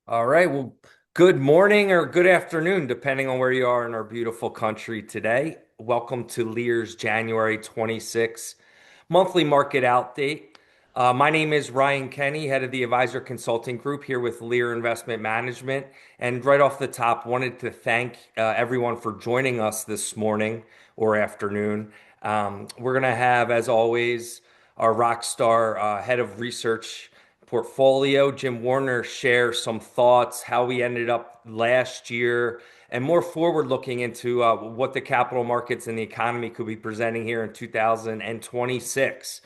All right. Well, good morning or good afternoon, depending on where you are in our beautiful country today. Welcome to Lear's January 26th monthly market update. My name is Ryan Kenny, head of the Advisor Consulting Group here with Lear Investment Management. And right off the top, wanted to thank everyone for joining us this morning or afternoon. We're going to have, as always, our rock star head of research portfolio, Jim Warner, share some thoughts, how we ended up last year, and more forward looking into what the capital markets and the economy could be presenting here in 2026.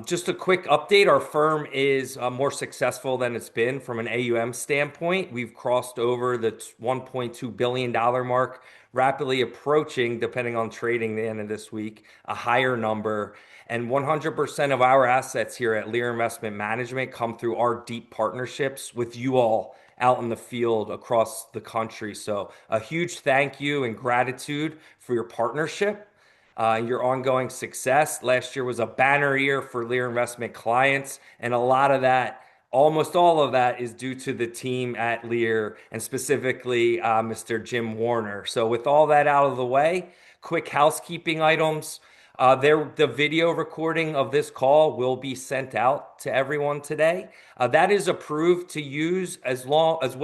Just a quick update. Our firm is more successful than it's been from an AUM standpoint. We've crossed over the $1.2 billion mark, rapidly approaching, depending on trading the end of this week, a higher number. And 100% of our assets here at Lear Investment Management come through our deep partnerships with you all out in the field across the country. So, a huge thank you and gratitude for your partnership, your ongoing success. Last year was a banner year for Lear Investment clients, and a lot of that, almost all of that, is due to the team at Lear and specifically Mr. Jim Warner. So, with all that out of the way, quick housekeeping items. The video recording of this call will be sent out to everyone today. That is approved to use as well as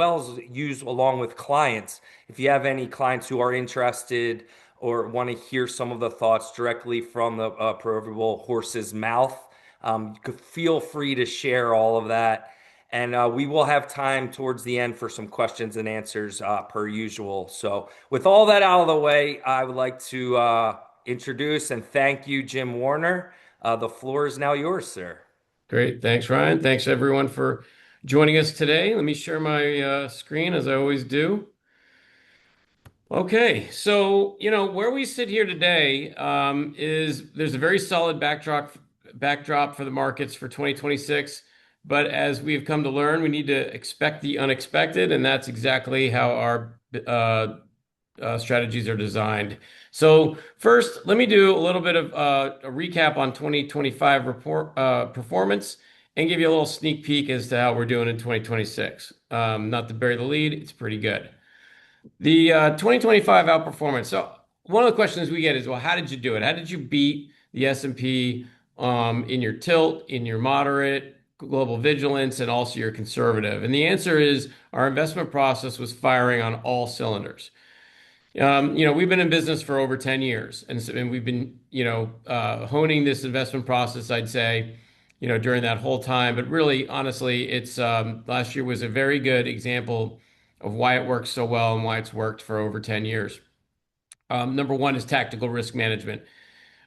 use along with clients. If you have any clients who are interested or want to hear some of the thoughts directly from the proverbial horse's mouth, feel free to share all of that. And we will have time towards the end for some questions and answers per usual. So, with all that out of the way, I would like to introduce and thank you, Jim Warner. The floor is now yours, sir. Great. Thanks, Ryan. Thanks, everyone, for joining us today. Let me share my screen as I always do. Okay, so where we sit here today is there's a very solid backdrop for the markets for 2026. But as we've come to learn, we need to expect the unexpected, and that's exactly how our strategies are designed. So first, let me do a little bit of a recap on 2025 performance and give you a little sneak peek as to how we're doing in 2026. Not to bury the lead, it's pretty good. The 2025 outperformance. So one of the questions we get is, well, how did you do it? How did you beat the S&P in your tilt, in your moderate, global vigilance, and also your conservative? And the answer is our investment process was firing on all cylinders. We've been in business for over 10 years, and we've been, honing this investment process, I'd say, during that whole time. But really, honestly, it's last year was a very good example of why it works so well and why it's worked for over 10 years. Number one is tactical risk management.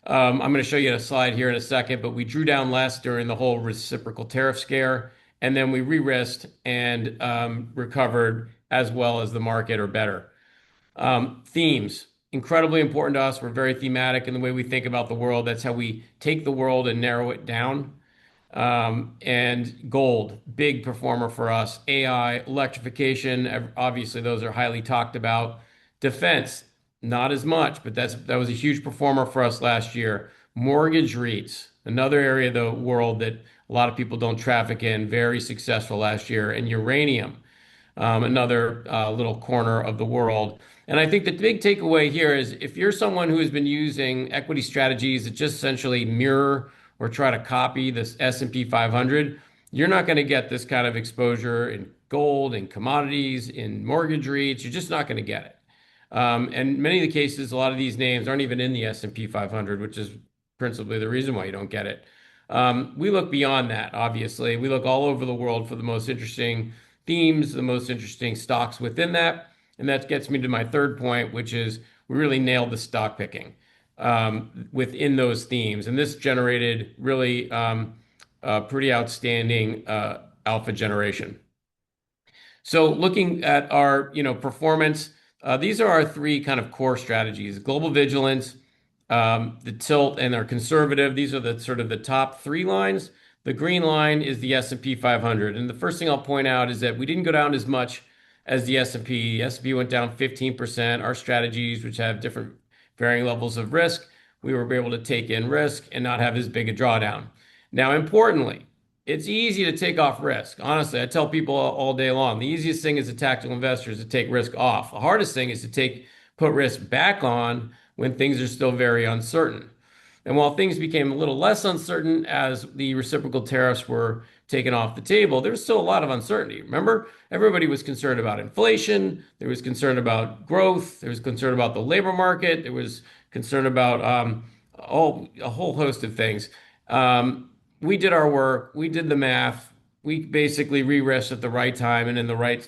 I'm going to show you a slide here in a second, but we drew down less during the whole reciprocal tariff scare, and then we re-risked and recovered as well as the market or better. Themes, incredibly important to us. We're very thematic in the way we think about the world. That's how we take the world and narrow it down. And gold, big performer for us. AI, electrification, obviously those are highly talked about. Defense, not as much, but that was a huge performer for us last year. Mortgage REITs, another area of the world that a lot of people don't traffic in, very successful last year. And uranium, another little corner of the world. And I think the big takeaway here is if you're someone who has been using equity strategies that just essentially mirror or try to copy this S&P 500, you're not going to get this kind of exposure in gold, in commodities, in mortgage REITs. You're just not going to get it. And many of the cases, a lot of these names aren't even in the S&P 500, which is principally the reason why you don't get it. We look beyond that, obviously. We look all over the world for the most interesting themes, the most interesting stocks within that. And that gets me to my third point, which is we really nailed the stock picking within those themes. And this generated really pretty outstanding alpha generation. So looking at our performance, these are our three kind of core strategies: global vigilance, the tilt, and our conservative. These are the sort of the top three lines. The green line is the S&P 500. And the first thing I'll point out is that we didn't go down as much as the S&P. S&P went down 15%. Our strategies, which have different varying levels of risk, we were able to take in risk and not have as big a drawdown. Now, importantly, it's easy to take off risk. Honestly, I tell people all day long, the easiest thing as a tactical investor is to take risk off. The hardest thing is to put risk back on when things are still very uncertain. And while things became a little less uncertain as the reciprocal tariffs were taken off the table, there was still a lot of uncertainty. Remember, everybody was concerned about inflation, there was concern about growth, there was concern about the labor market, there was concern about a whole host of things. We did our work, we did the math, we basically re-risked at the right time and in the right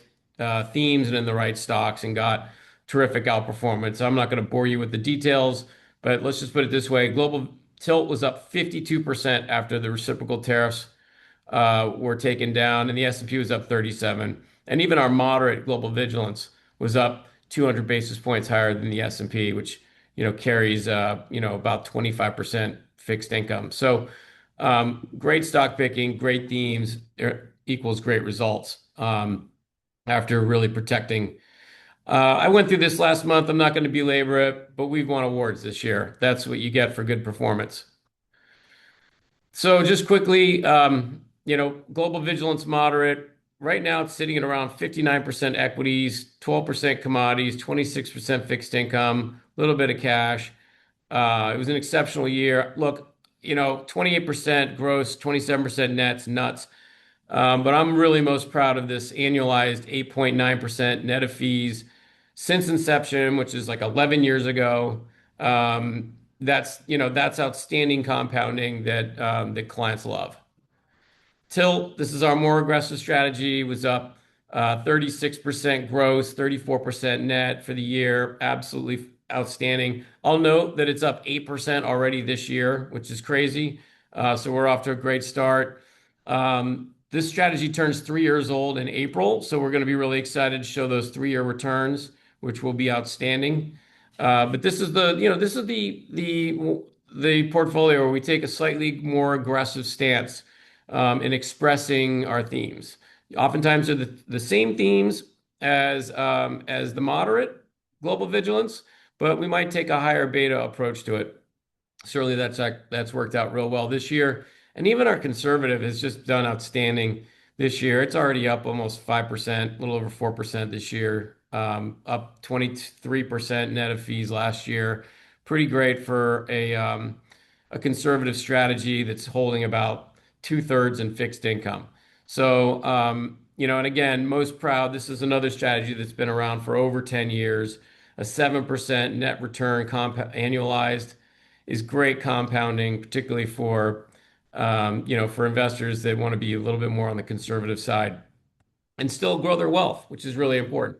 themes and in the right stocks and got terrific outperformance. I'm not going to bore you with the details, but let's just put it this way. Global tilt was up 52% after the reciprocal tariffs were taken down, and the S&P was up 37. And even our moderate global vigilance was up 200 basis points higher than the S&P, which carries about 25% fixed income. So great stock picking, great themes equals great results after really protecting. I went through this last month. I'm not going to belabor it, but we've won awards this year. That's what you get for good performance. So just quickly, global vigilance moderate. Right now, it's sitting at around 59% equities, 12% commodities, 26% fixed income, a little bit of cash. It was an exceptional year. Look, 28% gross, 27% nets, nuts. But I'm really most proud of this annualized 8.9% net of fees since inception, which is like 11 years ago. That's outstanding compounding that clients love. Tilt, this is our more aggressive strategy, was up 36% gross, 34% net for the year. Absolutely outstanding. I'll note that it's up 8% already this year, which is crazy. So we're off to a great start. This strategy turns 3 years old in April, so we're going to be really excited to show those 3-year returns, which will be outstanding. But this is the portfolio where we take a slightly more aggressive stance in expressing our themes. Oftentimes, they're the same themes as the moderate global vigilance, but we might take a higher beta approach to it. Certainly, that's worked out real well this year. And even our conservative has just done outstanding this year. It's already up almost 5%, a little over 4% this year, up 23% net of fees last year. Pretty great for a conservative strategy that's holding about two-thirds in fixed income. So, and again, most proud, this is another strategy that's been around for over 10 years. A 7% net return annualized is great compounding, particularly for investors that want to be a little bit more on the conservative side and still grow their wealth, which is really important.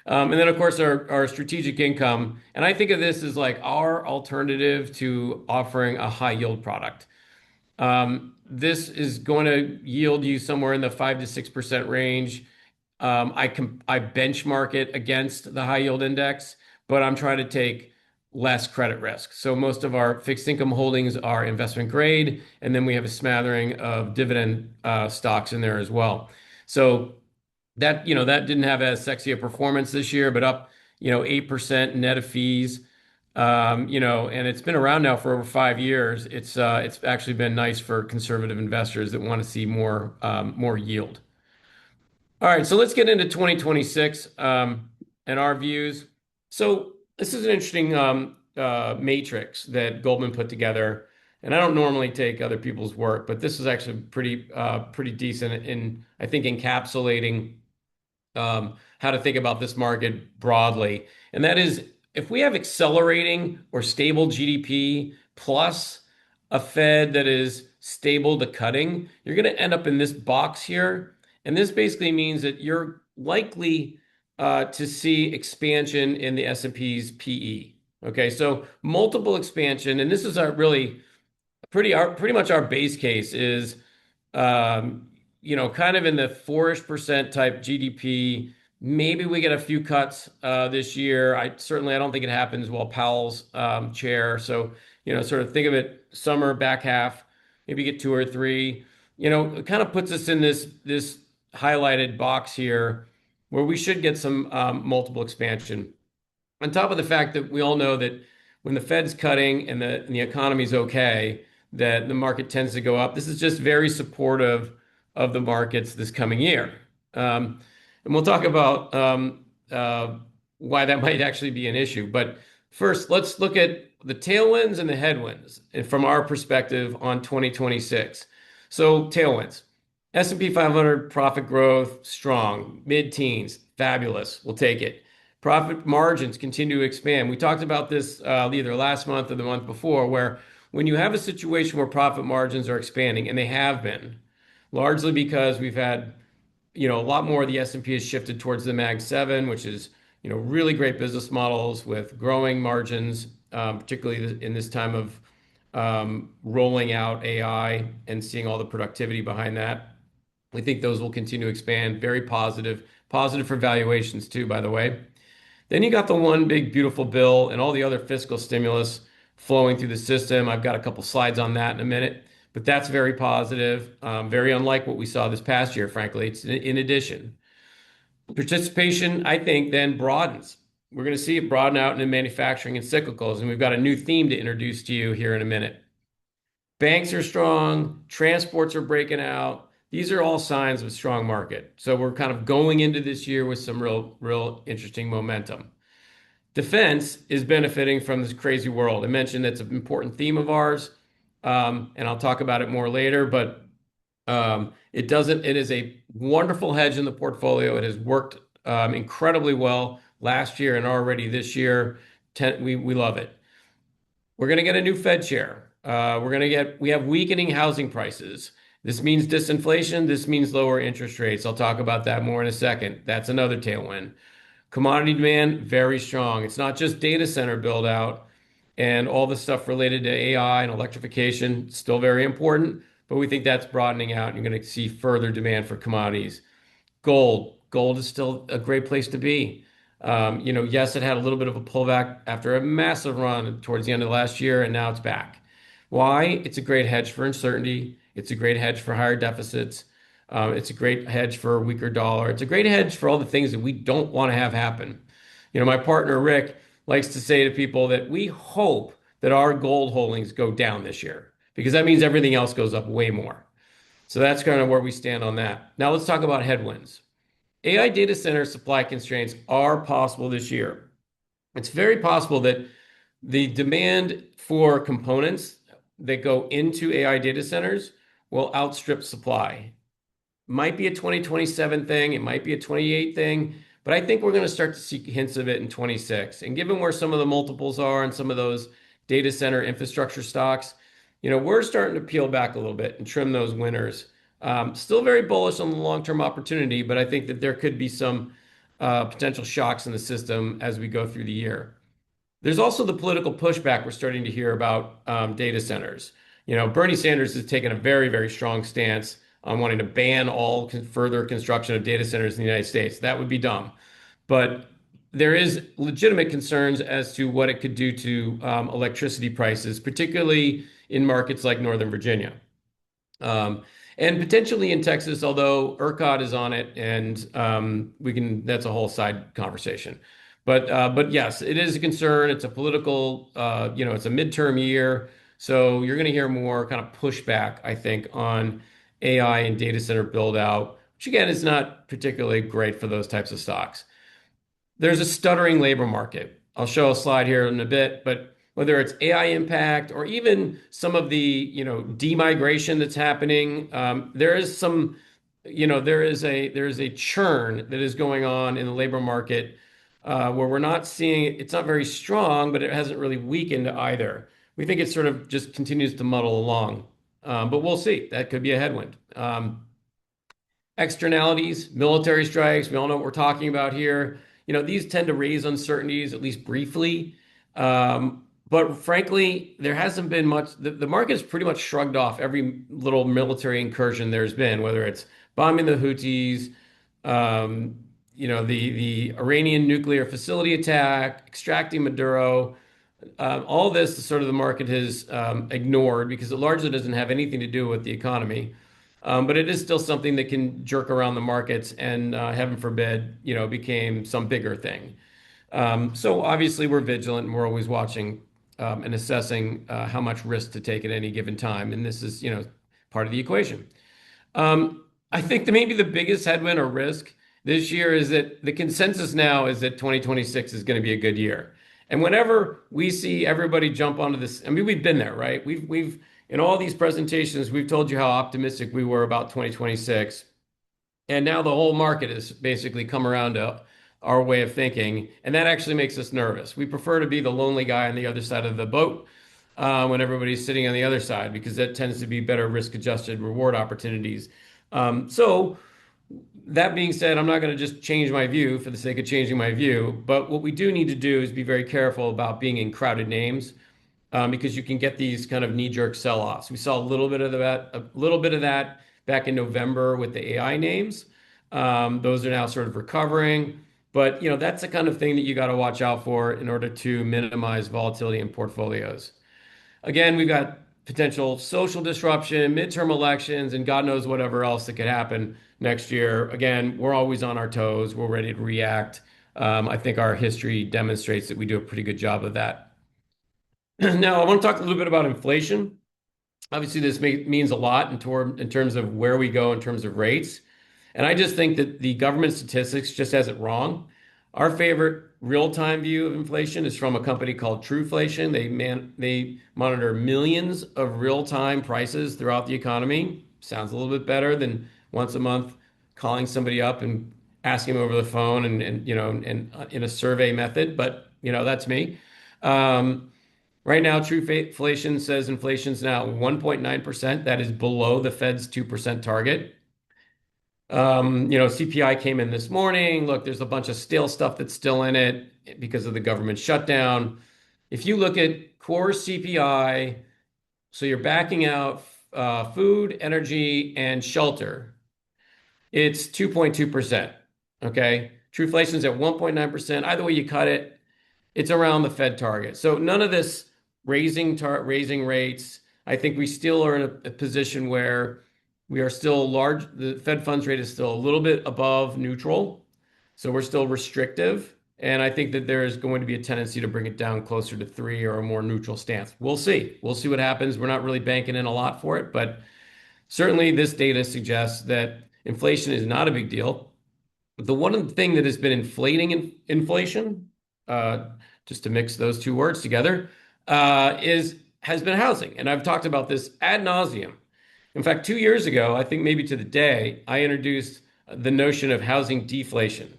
And then, of course, our strategic income. And I think of this as like our alternative to offering a high yield product. This is going to yield you somewhere in the 5 to 6% range. I benchmark it against the high yield index, but I'm trying to take less credit risk. So most of our fixed income holdings are investment grade, and then we have a smattering of dividend stocks in there as well. So that didn't have as sexy a performance this year, but up 8% net of fees. And it's been around now for over 5 years. It's actually been nice for conservative investors that want to see more yield. All right, so let's get into 2026 and our views. So this is an interesting matrix that Goldman put together, and I don't normally take other people's work, but this is actually pretty decent in, I think, encapsulating how to think about this market broadly. And that is, if we have accelerating or stable GDP plus a Fed that is stable to cutting, you're going to end up in this box here. And this basically means that you're likely to see expansion in the S&P's PE. Okay, so multiple expansion, and this is our really pretty much our base case is kind of in the 4-ish% type GDP. Maybe we get a few cuts this year. I don't think it happens while Powell's chair. So, sort of think of it summer, back half, maybe get 2 or 3. It kind of puts us in this highlighted box here where we should get some multiple expansion. On top of the fact that we all know that when the Fed's cutting and the economy's okay, that the market tends to go up. This is just very supportive of the markets this coming year. And we'll talk about why that might actually be an issue. But first, let's look at the tailwinds and the headwinds from our perspective on 2026. So, tailwinds. S&P 500 profit growth strong, mid-teens, fabulous. We'll take it. Profit margins continue to expand. We talked about this either last month or the month before, where when you have a situation where profit margins are expanding, and they have been, largely because we've had, a lot more of the S&P has shifted towards the Mag 7, which is, really great business models with growing margins, particularly in this time of rolling out AI and seeing all the productivity behind that. We think those will continue to expand. Very positive. Positive for valuations too, by the way. Then you got the one big beautiful bill and all the other fiscal stimulus flowing through the system. I've got a couple slides on that in a minute, but that's very positive. Very unlike what we saw this past year, frankly. It's in addition. Participation, I think, then broadens. We're going to see it broaden out into manufacturing and cyclicals, and we've got a new theme to introduce to you here in a minute. Banks are strong, transports are breaking out. These are all signs of a strong market. So we're kind of going into this year with some real interesting momentum. Defense is benefiting from this crazy world. I mentioned that's an important theme of ours, and I'll talk about it more later, but it is a wonderful hedge in the portfolio. It has worked incredibly well last year and already this year. We love it. We're going to get a new Fed chair. We have weakening housing prices. This means disinflation. This means lower interest rates. I'll talk about that more in a second. That's another tailwind. Commodity demand, very strong. It's not just data center build out and all the stuff related to AI and electrification, still very important, but we think that's broadening out. And you're going to see further demand for commodities. Gold is still a great place to be. Yes, it had a little bit of a pullback after a massive run towards the end of last year, and now it's back. Why? It's a great hedge for uncertainty. It's a great hedge for higher deficits. It's a great hedge for a weaker dollar. It's a great hedge for all the things that we don't want to have happen. My partner Rick likes to say to people that we hope that our gold holdings go down this year because that means everything else goes up way more. So that's kind of where we stand on that. Now let's talk about headwinds. AI data center supply constraints are possible this year. It's very possible that the demand for components that go into AI data centers will outstrip supply. Might be a 2027 thing, it might be a 28 thing, but I think we're going to start to see hints of it in 26. And given where some of the multiples are and some of those data center infrastructure stocks, we're starting to peel back a little bit and trim those winners. Still very bullish on the long-term opportunity, but I think that there could be some potential shocks in the system as we go through the year. There's also the political pushback we're starting to hear about data centers. Bernie Sanders has taken a very, very strong stance on wanting to ban all further construction of data centers in the United States. That would be dumb. But there is legitimate concerns as to what it could do to electricity prices, particularly in markets like Northern Virginia. And potentially in Texas, although ERCOT is on it, and that's a whole side conversation. But yes, it is a concern. It's a political, it's a midterm year. So you're going to hear more kind of pushback, I think, on AI and data center build out, which again is not particularly great for those types of stocks. There's a stuttering labor market. I'll show a slide here in a bit, but whether it's AI impact or even some of the, demigration that's happening, there is some, there is a churn that is going on in the labor market where we're not seeing it's not very strong, but it hasn't really weakened either. We think it sort of just continues to muddle along, but we'll see. That could be a headwind. Externalities, military strikes, we all know what we're talking about here. These tend to raise uncertainties, at least briefly. But frankly, there hasn't been much. The market has pretty much shrugged off every little military incursion there's been, whether it's bombing the Houthis, the Iranian nuclear facility attack, extracting Maduro. All this, sort of the market has ignored because it largely doesn't have anything to do with the economy. But it is still something that can jerk around the markets and, heaven forbid, became some bigger thing. So obviously we're vigilant and we're always watching and assessing how much risk to take at any given time. And this is, part of the equation. I think that maybe the biggest headwind or risk this year is that the consensus now is that 2026 is going to be a good year. And whenever we see everybody jump onto this, I mean, we've been there, right? We've in all these presentations, we've told you how optimistic we were about 2026. And now the whole market has basically come around to our way of thinking. And that actually makes us nervous. We prefer to be the lonely guy on the other side of the boat when everybody's sitting on the other side, because that tends to be better risk adjusted reward opportunities. So, that being said, I'm not going to just change my view for the sake of changing my view. But what we do need to do is be very careful about being in crowded names because you can get these kind of knee-jerk sell-offs. We saw a little bit of that back in November with the AI names. Those are now sort of recovering, but that's the kind of thing that you got to watch out for in order to minimize volatility in portfolios. Again, we've got potential social disruption, midterm elections, and God knows whatever else that could happen next year. Again, we're always on our toes. We're ready to react. I think our history demonstrates that we do a pretty good job of that. Now, I want to talk a little bit about inflation. Obviously, this means a lot in terms of where we go in terms of rates. And I just think that the government statistics just has it wrong. Our favorite real-time view of inflation is from a company called Trueflation. They monitor millions of real-time prices throughout the economy. Sounds a little bit better than once a month calling somebody up and asking them over the phone and in a survey method. But that's me. Um, Right now, Trueflation says inflation's now 1.9%. That is below the Fed's 2% target. CPI came in this morning. Look, there's a bunch of stale stuff that's still in it because of the government shutdown. If you look at core CPI, so you're backing out food, energy, and shelter, it's 2.2%. Okay. Trueflation's at 1.9%. Either way you cut it, it's around the Fed target. So none of this raising rates. I think we still are in a position where we are still large. The Fed funds rate is still a little bit above neutral. So we're still restrictive. And I think that there is going to be a tendency to bring it down closer to three or a more neutral stance. We'll see. We'll see what happens. We're not really banking in a lot for it, but certainly this data suggests that inflation is not a big deal. The one thing that has been inflating inflation, uh, just to mix those two words together, is has been housing, and I've talked about this ad nauseum. In fact, 2 years ago, I think maybe to the day, I introduced the notion of housing deflation,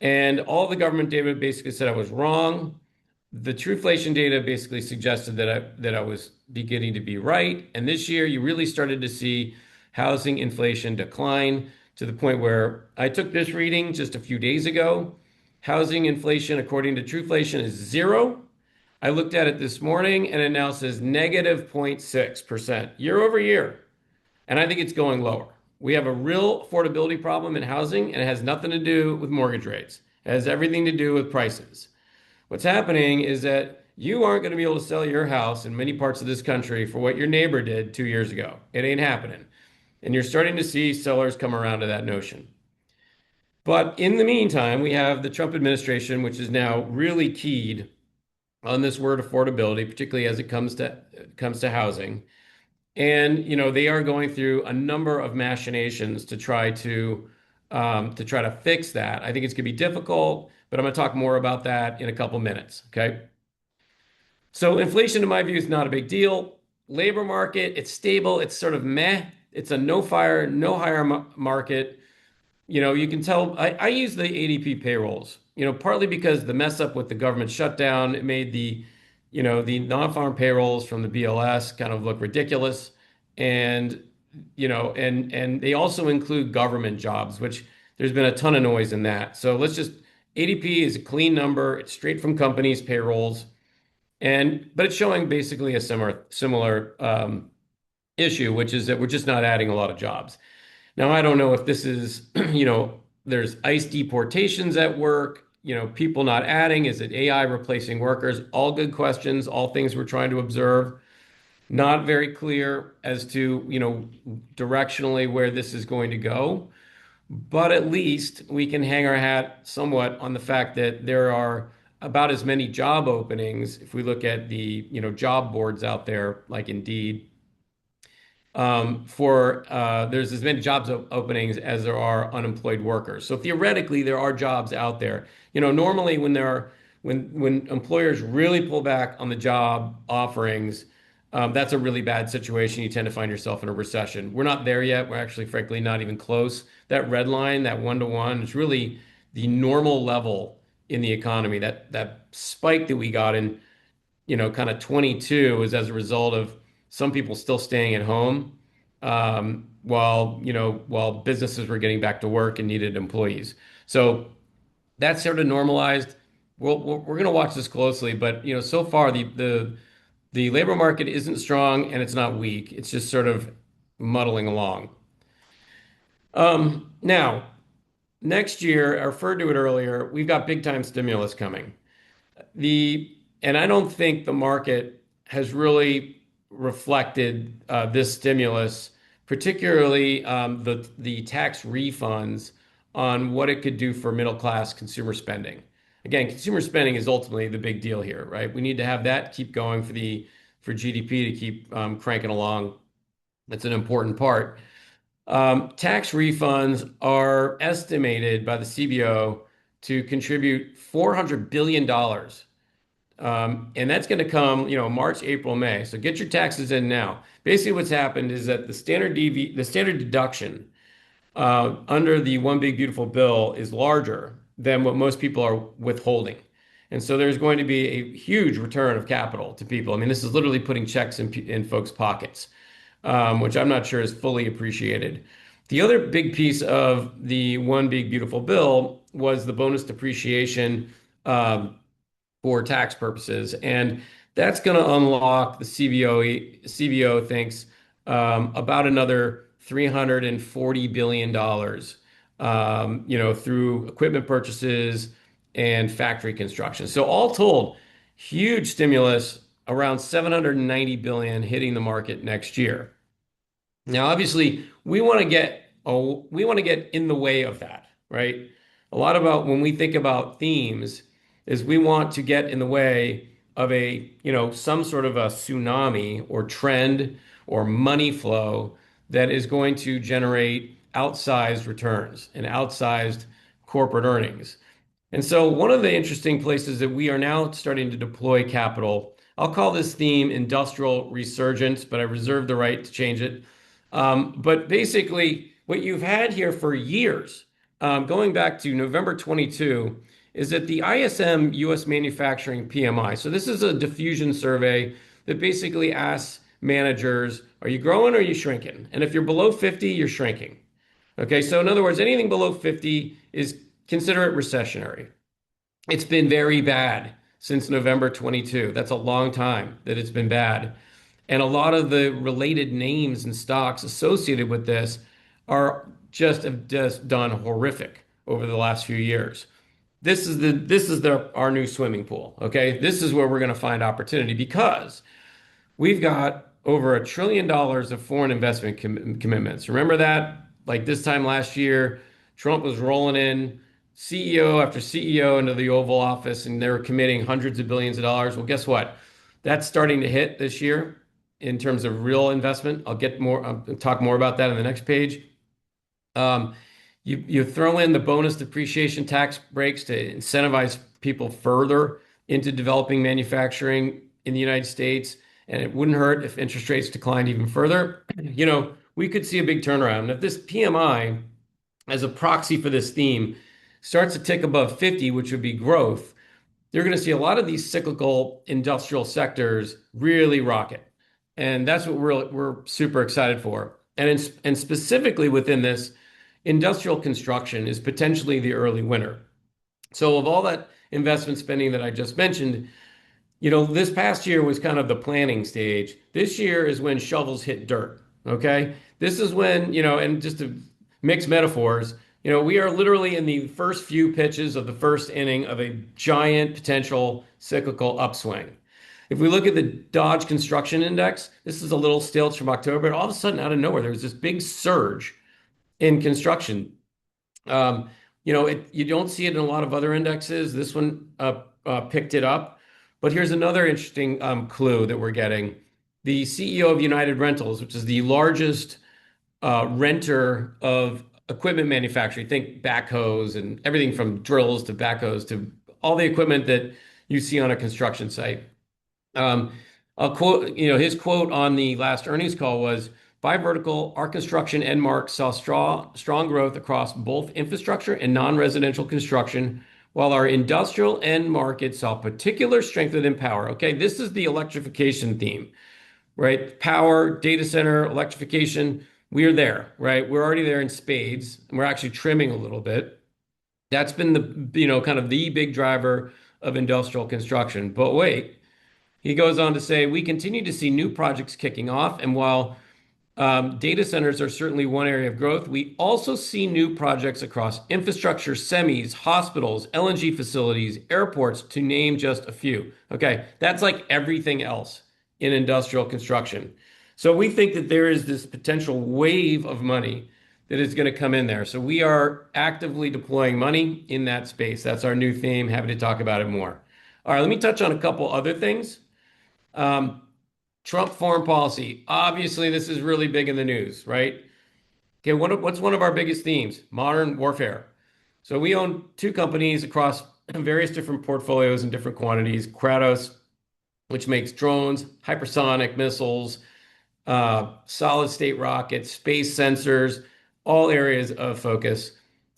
and all the government data basically said I was wrong. The Trueflation data basically suggested that I was beginning to be right. And this year, you really started to see housing inflation decline to the point where I took this reading just a few days ago. Housing inflation, according to Trueflation, is zero. I looked at it this morning and it now says negative 0.6% year over year. And I think it's going lower. We have a real affordability problem in housing, and it has nothing to do with mortgage rates. It has everything to do with prices. What's happening is that you aren't going to be able to sell your house in many parts of this country for what your neighbor did 2 years ago. It ain't happening. And you're starting to see sellers come around to that notion. But in the meantime, we have the Trump administration, which is now really keyed on this word affordability, particularly as it comes to housing. And they are going through a number of machinations to try to fix that. I think it's going to be difficult, but I'm going to talk more about that in a couple minutes. Okay. So inflation, in my view, is not a big deal. Labor market, it's stable. It's sort of meh. It's a no fire, no hire market. You can tell I use the ADP payrolls, partly because the mess up with the government shutdown, it made the non-farm payrolls from the BLS kind of look ridiculous. And, and they also include government jobs, which there's been a ton of noise in that. So ADP is a clean number. It's straight from companies' payrolls. But it's showing basically a similar issue, which is that we're just not adding a lot of jobs. Now, I don't know if this is, there's ICE deportations at work, people not adding. Is it AI replacing workers? All good questions, all things we're trying to observe. Not very clear as to, directionally where this is going to go. But at least we can hang our hat somewhat on the fact that there are about as many job openings if we look at the, job boards out there like Indeed for there's as many jobs openings as there are unemployed workers. So theoretically, there are jobs out there. Normally when employers really pull back on the job offerings, that's a really bad situation. You tend to find yourself in a recession. We're not there yet. We're actually, frankly, not even close. That red line, that 1 to 1, is really the normal level in the economy. That spike that we got in kind of 22 is as a result of some people still staying at home while businesses were getting back to work and needed employees. So that's sort of normalized. We're going to watch this closely, but so far the labor market isn't strong and it's not weak. It's just sort of muddling along. Now, next year, I referred to it earlier, we've got big time stimulus coming. The and I don't think the market has really reflected this stimulus, particularly the tax refunds, on what it could do for middle class consumer spending. Again, consumer spending is ultimately the big deal here, right? We need to have that keep going for GDP to keep cranking along. That's an important part. Tax refunds are estimated by the CBO to contribute $400 billion. And that's going to come, March, April, May. So get your taxes in now. Basically, what's happened is that the standard deduction under the One Big Beautiful Bill is larger than what most people are withholding. And so there's going to be a huge return of capital to people. I mean, this is literally putting checks in folks' pockets, which I'm not sure is fully appreciated. The other big piece of the One Big Beautiful Bill was the bonus depreciation for tax purposes. And that's going to unlock the CBO thinks about another $340 billion, through equipment purchases and factory construction. So all told, huge stimulus, around 790 billion hitting the market next year. Now, obviously, we want to get in the way of that, right? A lot about when we think about themes is we want to get in the way of some sort of a tsunami or trend or money flow that is going to generate outsized returns and outsized corporate earnings. And so, one of the interesting places that we are now starting to deploy capital, I'll call this theme industrial resurgence, but I reserve the right to change it. But basically, what you've had here for years, going back to November 22, is that the ISM US manufacturing PMI. So, this is a diffusion survey that basically asks managers, are you growing or are you shrinking? And if you're below 50, you're shrinking. Okay, so in other words, anything below 50 is consider it recessionary. It's been very bad since November 22. That's a long time that it's been bad. And a lot of the related names and stocks associated with this have just done horrific over the last few years. This is our new swimming pool. Okay, this is where we're going to find opportunity because we've got over $1 trillion of foreign investment commitments. Remember that? Like this time last year, Trump was rolling in CEO after CEO into the Oval Office, and they were committing hundreds of billions of dollars. Well, guess what? That's starting to hit this year in terms of real investment. I'll talk more about that in the next page. Um, you throw in the bonus depreciation tax breaks to incentivize people further into developing manufacturing in the United States, and it wouldn't hurt if interest rates declined even further. We could see a big turnaround. And if this PMI, as a proxy for this theme, starts to tick above 50, which would be growth, you're going to see a lot of these cyclical industrial sectors really rocket. And that's what we're super excited for. And specifically within this, industrial construction is potentially the early winner. So of all that investment spending that I just mentioned, this past year was kind of the planning stage. This year is when shovels hit dirt. Okay. This is when, and just to mix metaphors, we are literally in the first few pitches of the first inning of a giant potential cyclical upswing. If we look at the Dodge Construction Index, this is a little stilts from October, but all of a sudden, out of nowhere, there was this big surge in construction. Um, You don't see it in a lot of other indexes. This one picked it up. But here's another interesting clue that we're getting. The CEO of United Rentals, which is the largest renter of equipment manufacturing, think backhoes and everything from drills to backhoes to all the equipment that you see on a construction site. Um, I'll quote, his quote on the last earnings call was, by vertical, our construction end market saw strong growth across both infrastructure and non-residential construction, while our industrial end market saw particular strength within power. Okay, this is the electrification theme, right? Power, data center, electrification, we're there, right? We're already there in spades, and we're actually trimming a little bit. That's been kind of the big driver of industrial construction. But wait, he goes on to say, we continue to see new projects kicking off. And while data centers are certainly one area of growth, we also see new projects across infrastructure, semis, hospitals, LNG facilities, airports, to name just a few. Okay, that's like everything else in industrial construction. So we think that there is this potential wave of money that is going to come in there. So we are actively deploying money in that space. That's our new theme. Happy to talk about it more. All right, let me touch on a couple other things. Um, Trump foreign policy. Obviously, this is really big in the news, right? Okay, what's one of our biggest themes? Modern warfare. So we own two companies across various different portfolios and different quantities. Kratos, which makes drones, hypersonic missiles, solid state rockets, space sensors, all areas of focus.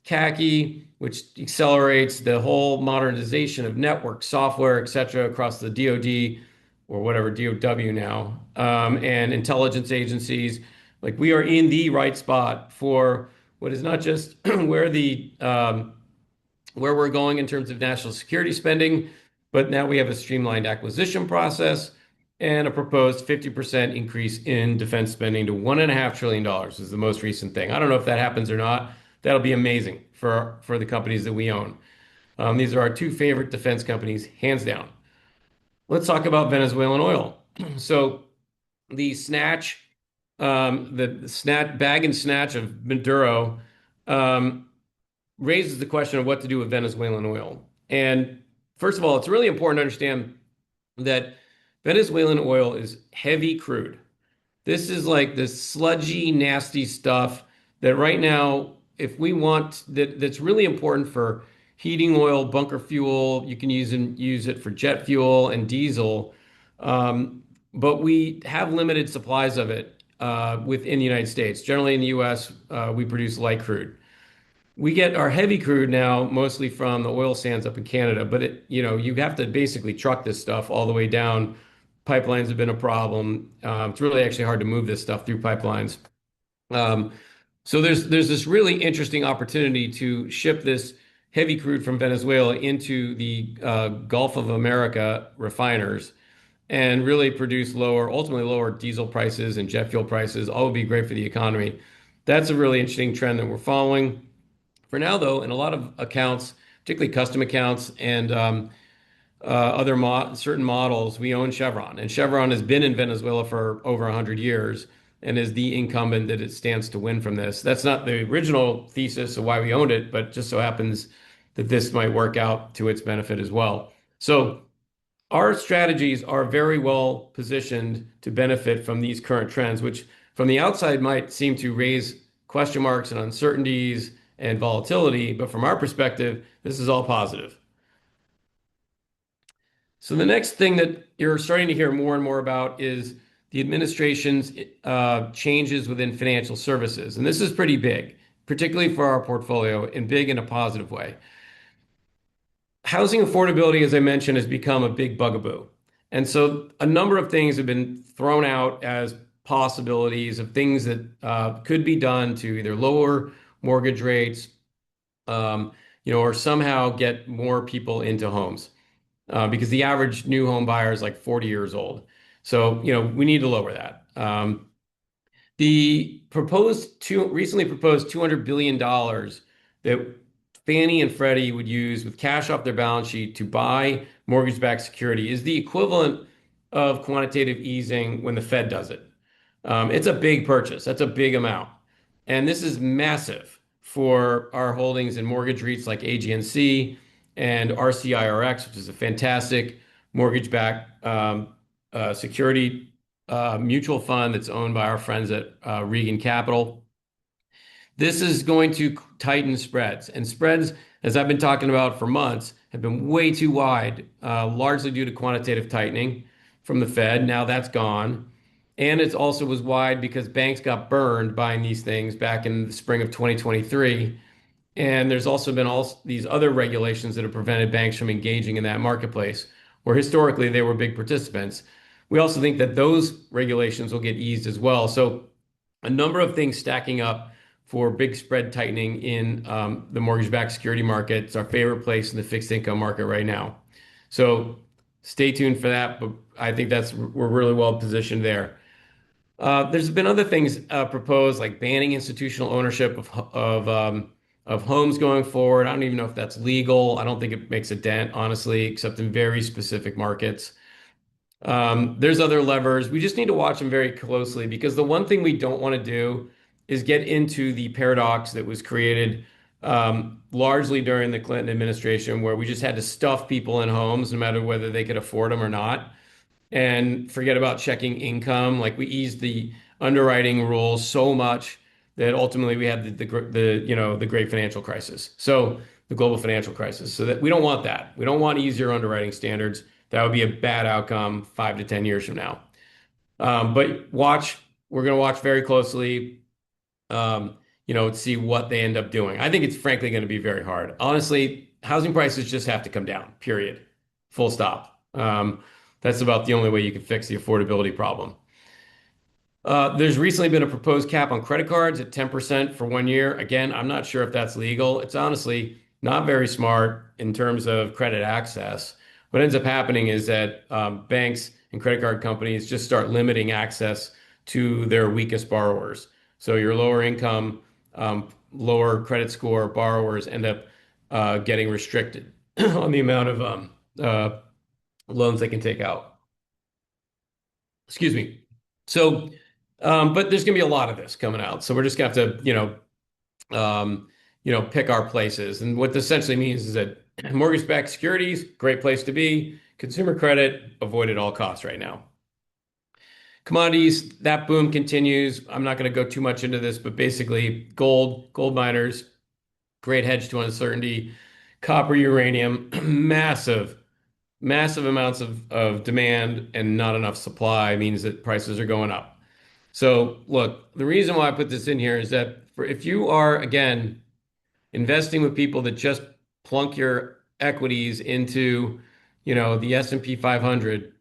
Khaki, which accelerates the whole modernization of network software, et cetera, across the DoD or whatever, DOW now, and intelligence agencies. Like we are in the right spot for what is not just where we're going in terms of national security spending, but now we have a streamlined acquisition process and a proposed 50% increase in defense spending to $1.5 trillion is the most recent thing. I don't know if that happens or not. That'll be amazing for the companies that we own. These are our two favorite defense companies, hands down. Let's talk about Venezuelan oil. So the snatch, the snatch bag and snatch of Maduro um, raises the question of what to do with Venezuelan oil. And first of all, it's really important to understand that Venezuelan oil is heavy crude. This is like this sludgy, nasty stuff that right now, if we want that's really important for heating oil, bunker fuel. You can use it for jet fuel and diesel, but we have limited supplies of it within the United States. Generally, in the U.S., we produce light crude. We get our heavy crude now mostly from the oil sands up in Canada, but you have to basically truck this stuff all the way down. Pipelines have been a problem. It's really actually hard to move this stuff through pipelines. Um, so there's this really interesting opportunity to ship this heavy crude from Venezuela into the Gulf of America refiners and really produce ultimately lower diesel prices and jet fuel prices. All would be great for the economy. That's a really interesting trend that we're following. For now, though, in a lot of accounts, particularly custom accounts and certain models, we own Chevron. And Chevron has been in Venezuela for over 100 years and is the incumbent that it stands to win from this. That's not the original thesis of why we owned it, but just so happens that this might work out to its benefit as well. So our strategies are very well positioned to benefit from these current trends, which from the outside might seem to raise question marks and uncertainties and volatility. But from our perspective, this is all positive. So the next thing that you're starting to hear more and more about is the administration's changes within financial services. And this is pretty big, particularly for our portfolio, and big in a positive way. Housing affordability, as I mentioned, has become a big bugaboo. And so a number of things have been thrown out as possibilities of things that could be done to either lower mortgage rates, or somehow get more people into homes because the average new home buyer is like 40 years old. So, we need to lower that. The recently proposed $200 billion that Fannie and Freddie would use with cash off their balance sheet to buy mortgage-backed security is the equivalent of quantitative easing when the Fed does it. It's a big purchase. That's a big amount. And this is massive for our holdings in mortgage REITs like AGNC and RCIRX, which is a fantastic mortgage-backed security mutual fund that's owned by our friends at Regan Capital. This is going to tighten spreads, and spreads, as I've been talking about for months, have been way too wide, largely due to quantitative tightening from the Fed. Now that's gone. And it also was wide because banks got burned buying these things back in the spring of 2023. And there's also been all these other regulations that have prevented banks from engaging in that marketplace, where historically they were big participants. We also think that those regulations will get eased as well. So a number of things stacking up for big spread tightening in the mortgage-backed security market. It's our favorite place in the fixed income market right now. So stay tuned for that. But I think we're really well positioned there. There's been other things proposed, like banning institutional ownership of homes going forward. I don't even know if that's legal. I don't think it makes a dent, honestly, except in very specific markets. There's other levers. We just need to watch them very closely because the one thing we don't want to do is get into the paradox that was created largely during the Clinton administration, where we just had to stuff people in homes no matter whether they could afford them or not, and forget about checking income. Like we eased the underwriting rules so much that ultimately we had the great financial crisis. So the global financial crisis. So that we don't want that. We don't want easier underwriting standards. That would be a bad outcome 5 to 10 years from now. But we're going to watch very closely, to see what they end up doing. I think it's frankly going to be very hard. Honestly, housing prices just have to come down, period. Full stop. That's about the only way you can fix the affordability problem. There's recently been a proposed cap on credit cards at 10% for 1 year. Again, I'm not sure if that's legal. It's honestly not very smart in terms of credit access. What ends up happening is that banks and credit card companies just start limiting access to their weakest borrowers. So your lower income, lower credit score borrowers end up getting restricted on the amount of loans they can take out. Excuse me. So, but there's going to be a lot of this coming out. So we're just going to have to, pick our places. And what this essentially means is that mortgage-backed securities, great place to be. Consumer credit, avoid at all costs right now. Commodities, that boom continues. I'm not going to go too much into this, but basically gold miners, great hedge to uncertainty. Copper, uranium, massive amounts of demand and not enough supply means that prices are going up. So look, the reason why I put this in here is that if you are, again, investing with people that just plunk your equities into, the S&P 500,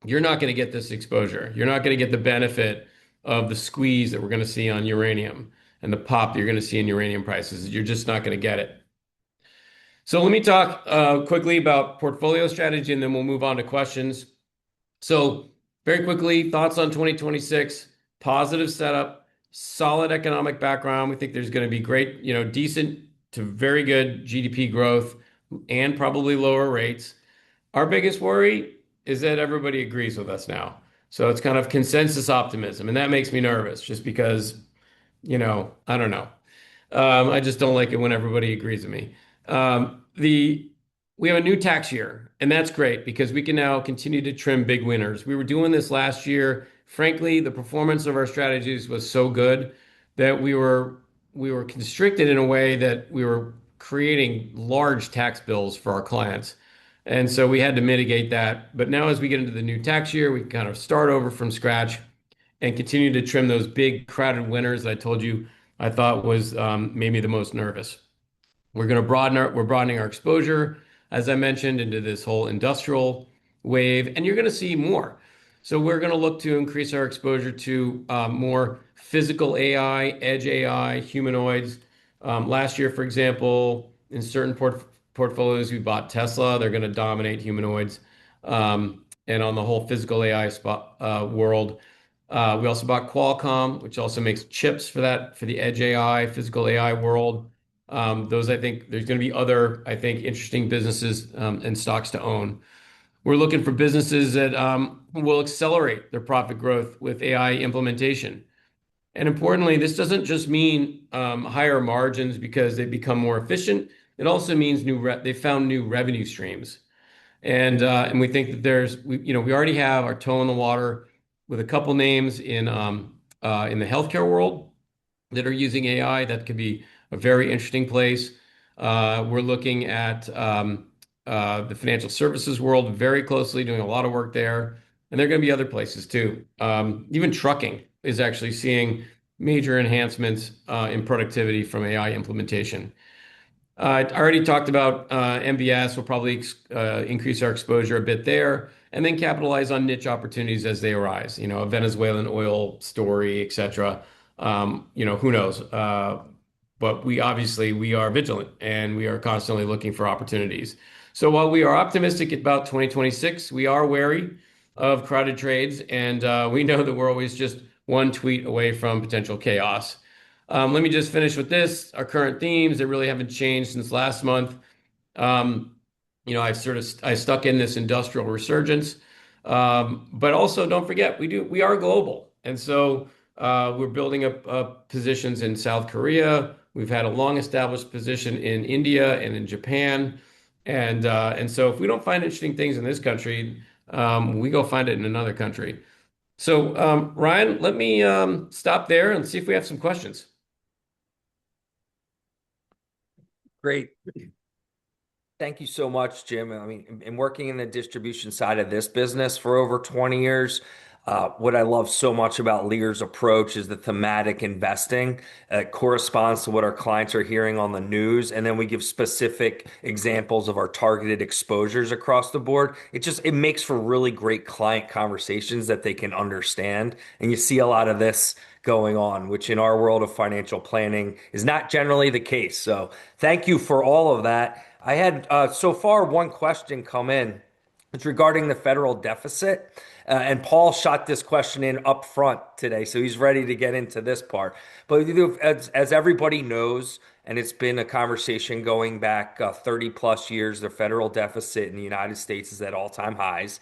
you're not going to get this exposure. You're not going to get the benefit of the squeeze that we're going to see on uranium and the pop that you're going to see in uranium prices. You're just not going to get it. So let me talk quickly about portfolio strategy, and then we'll move on to questions. So very quickly, thoughts on 2026, positive setup, solid economic background. We think there's going to be great, decent to very good GDP growth and probably lower rates. Our biggest worry is that everybody agrees with us now. So it's kind of consensus optimism, and that makes me nervous just because, I don't know. I just don't like it when everybody agrees with me. We have a new tax year, and that's great because we can now continue to trim big winners. We were doing this last year. Frankly, the performance of our strategies was so good that we were constricted in a way that we were creating large tax bills for our clients. And so we had to mitigate that. But now as we get into the new tax year, we can kind of start over from scratch and continue to trim those big crowded winners that I told you I thought was made me the most nervous. We're broadening our exposure, as I mentioned, into this whole industrial wave, and you're going to see more. So we're going to look to increase our exposure to more physical AI, edge AI, humanoids. Last year, for example, in certain portfolios, we bought Tesla. They're going to dominate humanoids. And on the whole physical AI world, we also bought Qualcomm, which also makes chips for the edge AI, physical AI world. I think there's going to be other, I think, interesting businesses and stocks to own. We're looking for businesses that will accelerate their profit growth with AI implementation. And importantly, this doesn't just mean higher margins because they become more efficient. It also means they found new revenue streams. And we think that we already have our toe in the water with a couple names in the healthcare world that are using AI. That could be a very interesting place. We're looking at the financial services world very closely, doing a lot of work there. And there are going to be other places too. Even trucking is actually seeing major enhancements in productivity from AI implementation. I already talked about MBS. We'll probably increase our exposure a bit there, and then capitalize on niche opportunities as they arise. A Venezuelan oil story, etc. Who knows? But we are vigilant, and we are constantly looking for opportunities. So while we are optimistic about 2026, we are wary of crowded trades, and we know that we're always just one tweet away from potential chaos. Let me just finish with this. Our current themes that really haven't changed since last month. Um, I stuck in this industrial resurgence, but also don't forget we are global, and so we're building up positions in South Korea. We've had a long established position in India and in Japan, and so if we don't find interesting things in this country, we go find it in another country. So Ryan, let me stop there and see if we have some questions. Great. Thank you so much, Jim. I mean, in working in the distribution side of this business for over 20 years, what I love so much about Lear's approach is the thematic investing. It corresponds to what our clients are hearing on the news, and then we give specific examples of our targeted exposures across the board. It makes for really great client conversations that they can understand, and you see a lot of this going on, which in our world of financial planning is not generally the case. So, thank you for all of that. I had so far one question come in. It's regarding the federal deficit. And Paul shot this question in up front today, so he's ready to get into this part. But as everybody knows, and it's been a conversation going back 30 plus years, the federal deficit in the United States is at all-time highs.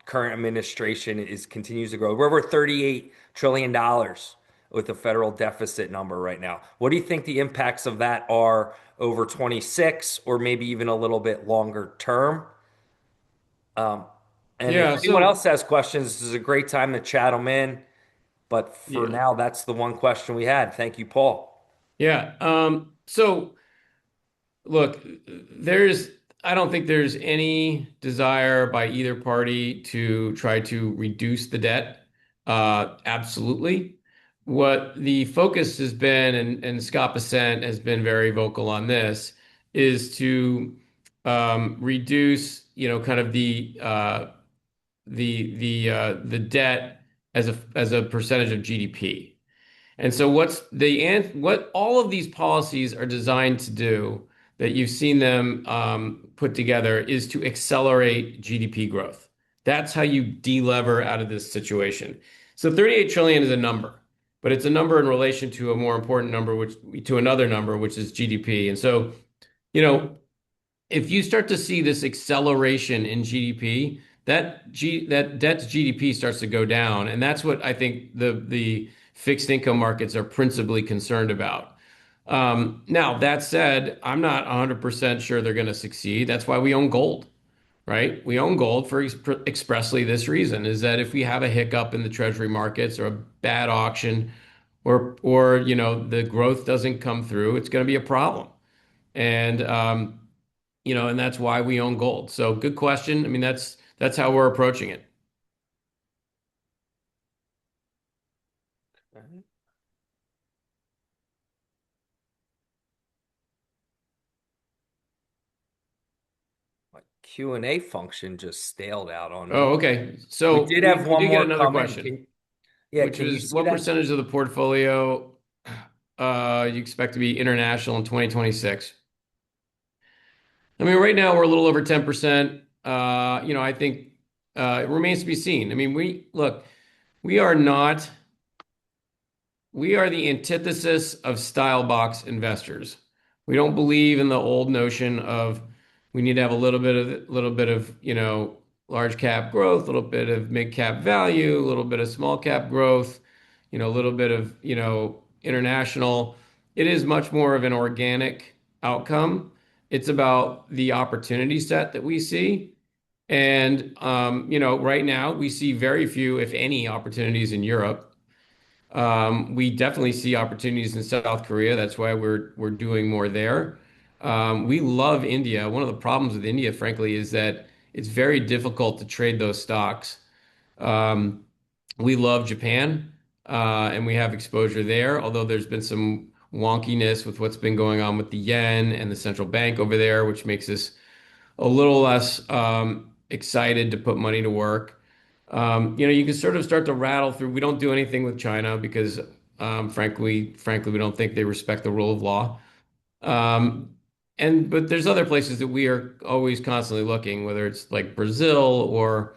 Current administration continues to grow. We're over $38 trillion dollars with the federal deficit number right now. What do you think the impacts of that are over 26 or maybe even a little bit longer term? Um, and if Yeah, anyone so else has questions, this is a great time to chat them in. But for yeah, now, that's the one question we had. Thank you, Paul. yeah. So look, there's I don't think there's any desire by either party to try to reduce the debt. Absolutely. What the focus has been, and Scott Bessent has been very vocal on this, is to reduce, kind of the debt as a percentage of GDP. And so what all of these policies are designed to do that you've seen them put together is to accelerate GDP growth. That's how you delever out of this situation. So 38 trillion is a number, but it's a number in relation to a more important number, which to another number, which is GDP. And so, you know, if you start to see this acceleration in GDP, that debt to GDP starts to go down, and that's what I think the fixed income markets are principally concerned about. Now, that said, I'm not 100% sure they're going to succeed. That's why we own gold, right? We own gold for expressly this reason, is that if we have a hiccup in the treasury markets or a bad auction, or the growth doesn't come through, it's going to be a problem. And and that's why we own gold. So good question. I mean, that's how we're approaching it. My Q&A function just staled out on me. Oh, okay. We So did have we one did get more another come in. question, Yeah, which can you was see what that? percentage of the portfolio you expect to be international in 2026? I mean, right now we're a little over 10%. I think it remains to be seen. I mean, we are not. We are the antithesis of style box investors. We don't believe in the old notion of we need to have a little bit of, large cap growth, a little bit of mid cap value, a little bit of small cap growth. a little bit of, international. It is much more of an organic outcome. It's about the opportunity set that we see. And, right now we see very few, if any, opportunities in Europe. We definitely see opportunities in South Korea. That's why we're doing more there. We love India. One of the problems with India, frankly, is that it's very difficult to trade those stocks. Um, we love Japan, and we have exposure there, although there's been some wonkiness with what's been going on with the yen and the central bank over there, which makes us a little less excited to put money to work. You can sort of start to rattle through. We don't do anything with China because, frankly, we don't think they respect the rule of law. Um, but there's other places that we are always constantly looking, whether it's like Brazil or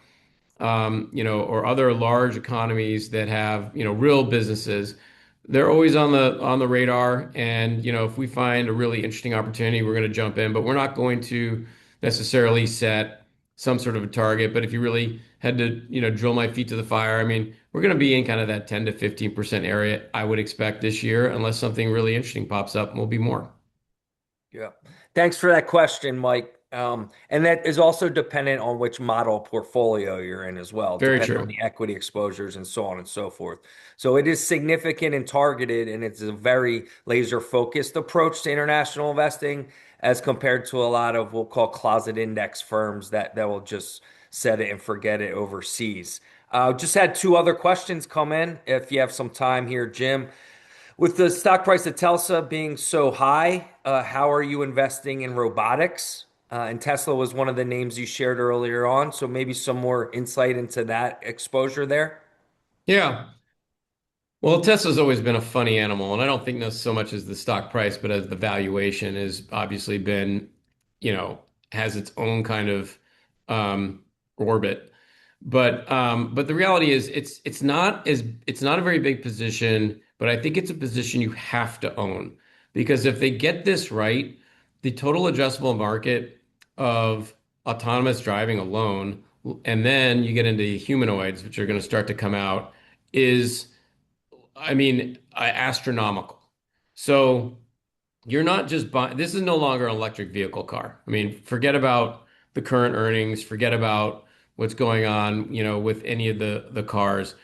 other large economies that have, real businesses. They're always on the radar. And, if we find a really interesting opportunity, we're going to jump in, but we're not going to necessarily set some sort of a target. But if you really had to, drill my feet to the fire, I mean, we're going to be in kind of that 10 to 15% area, I would expect this year, unless something really interesting pops up and we'll be more. Yeah. Thanks for that question, Mike. And that is also dependent on which model portfolio you're in as well, Very depending on true. the equity exposures and so on and so forth. So it is significant and targeted, and it's a very laser focused approach to international investing as compared to a lot of we'll call closet index firms that will just set it and forget it overseas. Just had two other questions come in. If you have some time here, Jim. With the stock price of Tesla being so high, how are you investing in robotics? And Tesla was one of the names you shared earlier on. So maybe some more insight into that exposure there. Yeah. Well, Tesla's always been a funny animal, and I don't think that's so much as the stock price, but as the valuation has obviously been, you know, has its own kind of um, orbit. But the reality is, it's not a very big position, but I think it's a position you have to own because if they get this right, the total addressable market of autonomous driving alone, and then you get into humanoids, which are going to start to come out, is astronomical. So you're not just buying, this is no longer an electric vehicle car. I mean, forget about the current earnings, forget about what's going on, with any of the cars.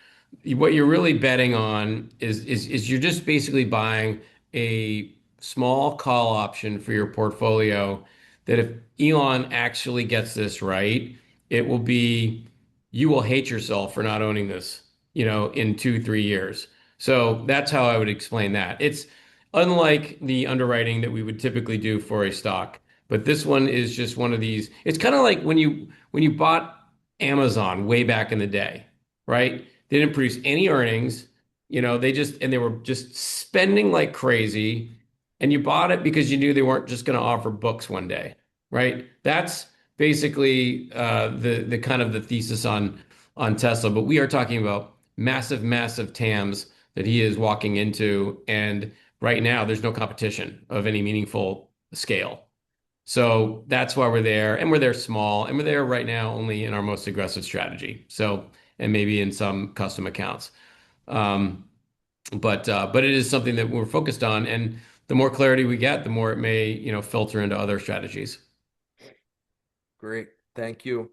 What you're really betting on is you're just basically buying a small call option for your portfolio that if Elon actually gets this right, it will be you will hate yourself for not owning this, in 2, 3 years. So that's how I would explain that. It's unlike the underwriting that we would typically do for a stock, but this one is just one of these. It's kind of like when you bought Amazon way back in the day, right? They didn't produce any earnings, they were just spending like crazy, and you bought it because you knew they weren't just going to offer books one day, right? That's basically the kind of the thesis on Tesla. But we are talking about massive, massive TAMs that he is walking into, and right now there's no competition of any meaningful scale. So that's why we're there, and we're there small, and we're there right now only in our most aggressive strategy. So, and maybe in some custom accounts. Um, but it is something that we're focused on, and the more clarity we get, the more it may, filter into other strategies. Great. Thank you.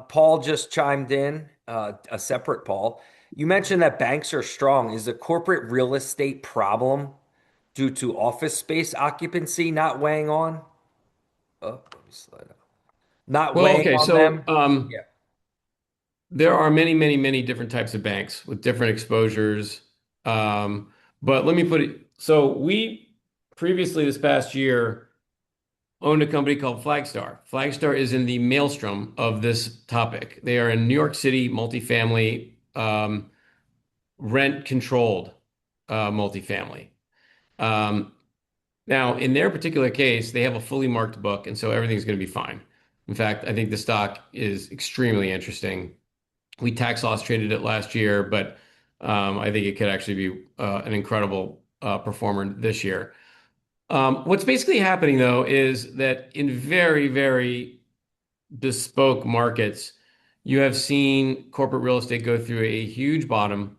Paul just chimed in, a separate Paul. You mentioned that banks are strong. Is the corporate real estate problem due to office space occupancy not weighing on? Oh, let me slide up. Not Well, weighing okay, on so them? Yeah. there are many, many, many different types of banks with different exposures. But let me put it, so we previously this past year owned a company called Flagstar. Flagstar is in the maelstrom of this topic. They are in New York City multifamily, rent controlled multifamily. Um, Now, in their particular case, they have a fully marked book, and so everything's going to be fine. In fact, I think the stock is extremely interesting. We tax loss traded it last year, but I think it could actually be an incredible performer this year. What's basically happening, though, is that in very, very bespoke markets, you have seen corporate real estate go through a huge bottom.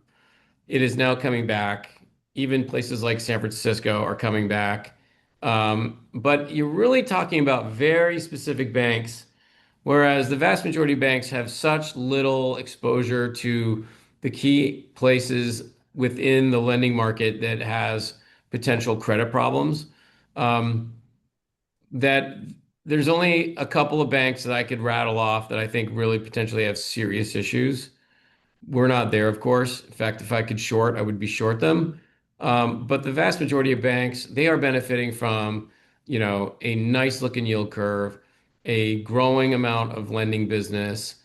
it is now coming back. Even places like San Francisco are coming back. But you're really talking about very specific banks, whereas the vast majority of banks have such little exposure to the key places within the lending market that has potential credit problems. Um, that there's only a couple of banks that I could rattle off that I think really potentially have serious issues. We're not there, of course. In fact, if I could short, I would be short them. But the vast majority of banks, they are benefiting from, a nice looking yield curve, a growing amount of lending business,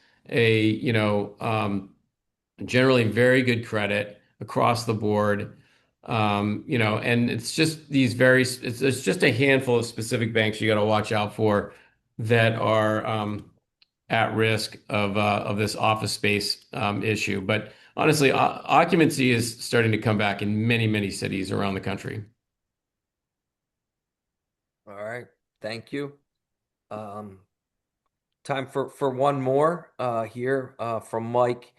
generally very good credit across the board. And it's just it's just a handful of specific banks you got to watch out for that are at risk of this office space issue. But honestly, occupancy is starting to come back in many, many cities around the country. All right. Thank you. Um, Time for one more here from Mike.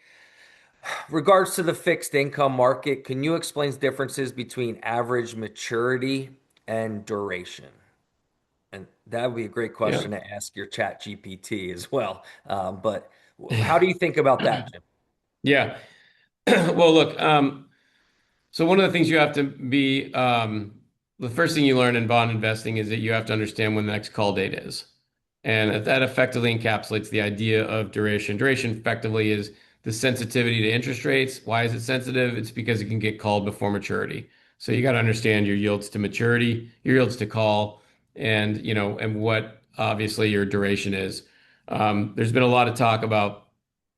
Regards to the fixed income market, can you explain differences between average maturity and duration? And that would be a great Yeah. question to ask your chat GPT as well. But how do you think about that, Jim? Yeah. Well, look, so one of the things you have to be, the first thing you learn in bond investing is that you have to understand when the next call date is. And that effectively encapsulates the idea of duration. Duration effectively is the sensitivity to interest rates. Why is it sensitive? It's because it can get called before maturity. So you got to understand your yields to maturity, your yields to call, and what obviously your duration is. There's been a lot of talk about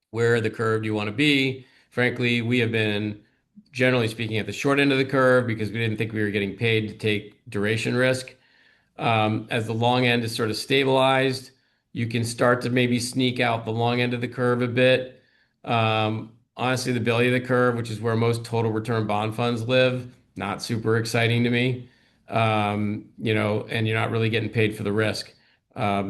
where the curve do you want to be. Frankly, we have been, generally speaking, at the short end of the curve because we didn't think we were getting paid to take duration risk. As the long end is sort of stabilized, you can start to maybe sneak out the long end of the curve a bit. Honestly, the belly of the curve, which is where most total return bond funds live, not super exciting to me. And you're not really getting paid for the risk. At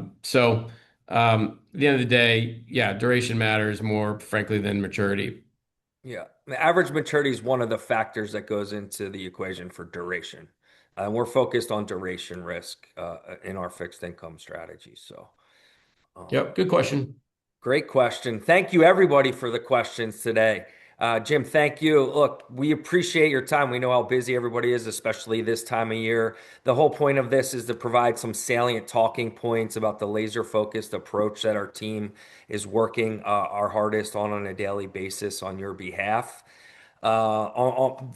the end of the day, yeah, duration matters more, frankly, than maturity. Yeah, the average maturity is one of the factors that goes into the equation for duration. We're focused on duration risk in our fixed income strategy. So, um, Yep, good question. great question. Thank you, everybody, for the questions today. Jim, thank you. Look, we appreciate your time. We know how busy everybody is, especially this time of year. The whole point of this is to provide some salient talking points about the laser-focused approach that our team is working our hardest on a daily basis on your behalf. On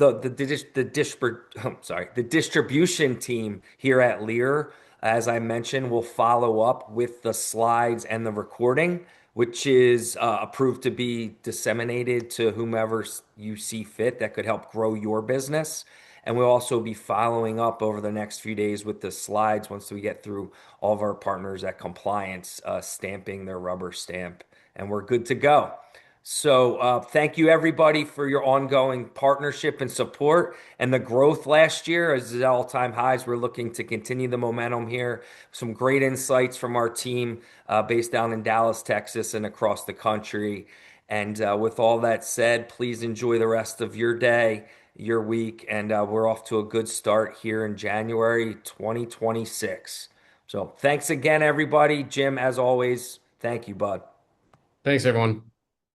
the distribution team here at Lear, as I mentioned, will follow up with the slides and the recording, which is approved to be disseminated to whomever you see fit that could help grow your business. And we'll also be following up over the next few days with the slides once we get through all of our partners at compliance stamping their rubber stamp, and we're good to go. So, thank you everybody for your ongoing partnership and support and the growth last year is at all-time highs. We're looking to continue the momentum here. Some great insights from our team based down in Dallas, Texas, and across the country. And with all that said, please enjoy the rest of your day, your week, and we're off to a good start here in January 2026. So, thanks again, everybody. Jim, as always, thank you, bud. Thanks, everyone.